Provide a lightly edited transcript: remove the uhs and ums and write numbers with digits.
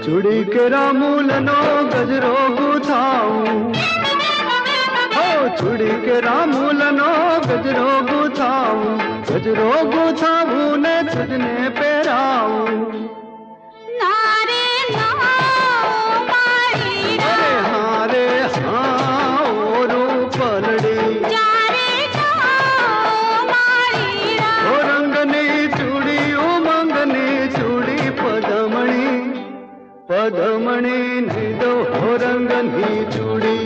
चूड़ी के रामूलनो गजरो गुथाऊं, हो चूड़ी के रामूलनो गजरो गुथाऊं, गजरो गुथाऊं ने तुझने पहराऊं। नारे ना मारी अरे हाँ रे हाँ ओ रूपलड़ी, जा रे जा मारी ओ रंगनी चूड़ी उमंगनी चूड़ी पदमणी, पदमणी निदो हो रंगनी चूड़ी।